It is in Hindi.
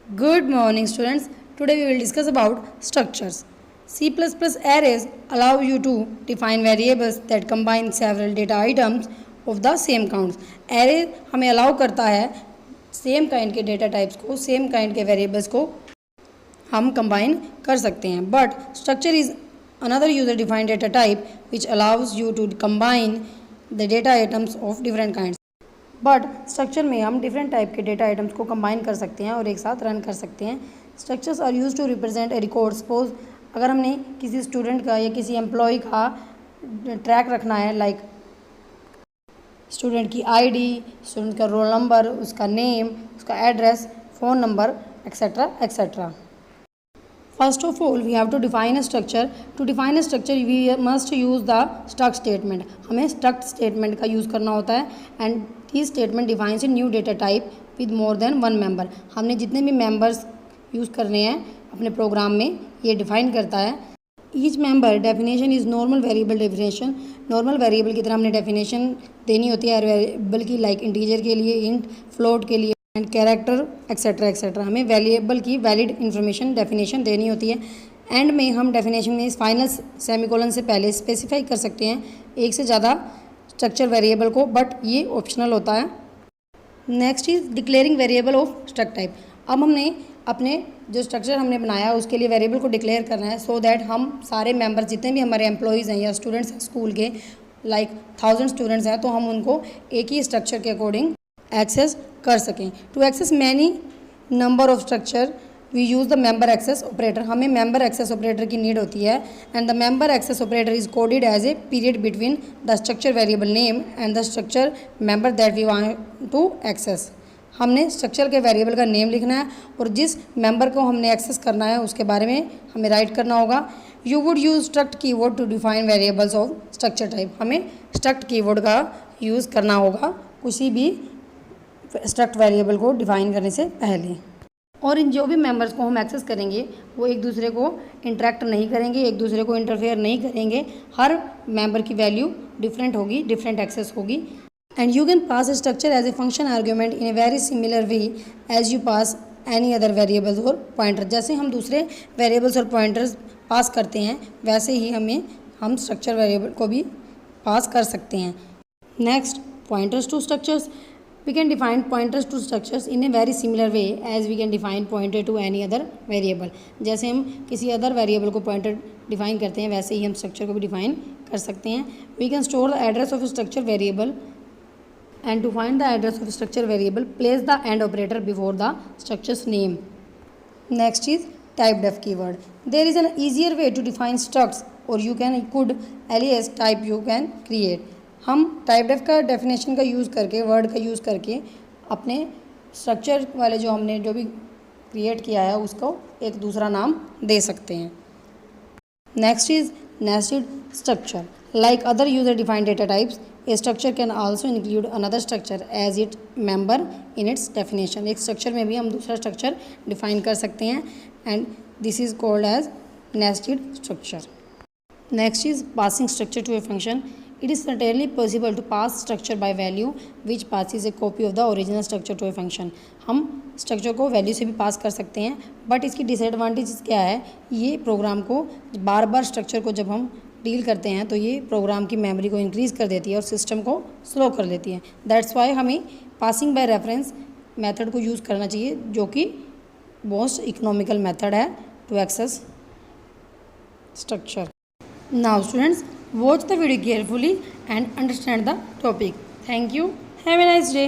Good morning, students. Today we will discuss about structures. C++ arrays allow you to define variables that combine several data items of the same counts. Array हमें allow करता है सेम काइंड के डेटा टाइप्स को, सेम काइंड के वेरिएबल्स को हम कंबाइन कर सकते हैं. But structure is another user defined data type which allows you to combine the data items of different kinds. But structure में हम डिफरेंट टाइप के डेटा आइटम्स को कंबाइन कर सकते हैं और एक साथ रन कर सकते हैं. Structures are use to represent a record. Suppose अगर हमने किसी स्टूडेंट का या किसी एम्प्लॉय का ट्रैक रखना है, लाइक स्टूडेंट की आईडी, स्टूडेंट का रोल नंबर, उसका नेम, उसका address, phone number, etcetera etcetera. First of all, we have to define a structure. To define a structure, we must use the struct statement. हमें struct statement का use करना होता है. And this statement defines a new data type with more than one member. हमने जितने भी members use करने हैं अपने प्रोग्राम में, ये define करता है. Each member definition is normal variable definition. Normal variable की तरह हमने definition देनी होती है variable की, like integer के लिए, int, float के लिए एंड कैरेक्टर एक्सेट्रा एक्सेट्रा. हमें वेरिएबल की वैलिड इन्फॉर्मेशन डेफिनेशन देनी होती है. एंड में हम डेफिनेशन में इस फाइनल सेमीकोलन से पहले स्पेसिफाई कर सकते हैं एक से ज़्यादा स्ट्रक्चर वेरिएबल को, बट ये ऑप्शनल होता है. Next is declaring variable of struct type. अब हमने अपने जो स्ट्रक्चर हमने बनाया उसके लिए वेरिएबल को डिक्लेयर करना है, सो दैट हम सारे मेंबर्स जितने भी हमारे एम्प्लॉयज़ हैं या स्टूडेंट्स हैं स्कूल के, लाइक 1000 स्टूडेंट्स हैं, तो हम उनको एक ही स्ट्रक्चर के अकॉर्डिंग एक्सेस कर सकें. To access many number of structure we use the member access operator. हमें मेंबर एक्सेस ऑपरेटर की नीड होती है. And the member access operator is coded as a period between the structure variable name and the structure member that we want to access. हमने स्ट्रक्चर के वेरिएबल का नेम लिखना है और जिस मेंबर को हमने एक्सेस करना है उसके बारे में हमें राइट करना होगा. You would use struct keyword to define variables of structure type. हमें स्ट्रक्ट कीवर्ड का यूज़ करना होगा किसी भी स्ट्रक्ट वेरिएबल को डिफाइन करने से पहले. और इन जो भी मेंबर्स को हम एक्सेस करेंगे वो एक दूसरे को इंटरेक्ट नहीं करेंगे, एक दूसरे को इंटरफेयर नहीं करेंगे. हर मेंबर की वैल्यू डिफरेंट होगी, डिफरेंट एक्सेस होगी. And you can pass a structure as a function argument in a very similar way as you pass any other variables और पॉइंटर. जैसे हम दूसरे वेरिएबल्स और पॉइंटर्स पास करते हैं वैसे ही हम स्ट्रक्चर वेरिएबल को भी पास कर सकते हैं. Next, pointers to structures. We can define pointers to structures in a very similar way as we can define pointer to any other variable. जैसे हम किसी अदर वेरिएबल को पॉइंटर डिफाइन करते हैं वैसे ही हम स्ट्रक्चर को भी डिफाइन कर सकते हैं. We can store the address of a structure variable and to find the address of a structure variable, place the AND operator before the structure's name. Next is typedef keyword. There is an easier way to define structs or you could alias type you can create. हम टाइपडेफ का डेफिनेशन का यूज़ करके, वर्ड का यूज़ करके अपने स्ट्रक्चर वाले जो हमने जो भी क्रिएट किया है उसको एक दूसरा नाम दे सकते हैं. Next is nested structure. Like other user defined data types, a structure can also include another structure as it member in its definition. एक स्ट्रक्चर में भी हम दूसरा स्ट्रक्चर डिफाइन कर सकते हैं and this is called as nested structure. Next is passing structure to a function. It is certainly possible to pass structure by value which passes a copy of the original structure to a function. हम स्ट्रक्चर को वैल्यू से भी पास कर सकते हैं, बट इसकी डिसएडवांटेज क्या है, ये प्रोग्राम को बार बार स्ट्रक्चर को जब हम डील करते हैं तो ये प्रोग्राम की मेमोरी को इंक्रीज़ कर देती है और सिस्टम को स्लो कर देती है. दैट्स वाई हमें पासिंग बाय रेफरेंस मेथड को यूज़ करना चाहिए जो कि मोस्ट इकोनॉमिकल मेथड है to access structure. Now students, watch the video carefully and understand the topic. Thank you. Have a nice day.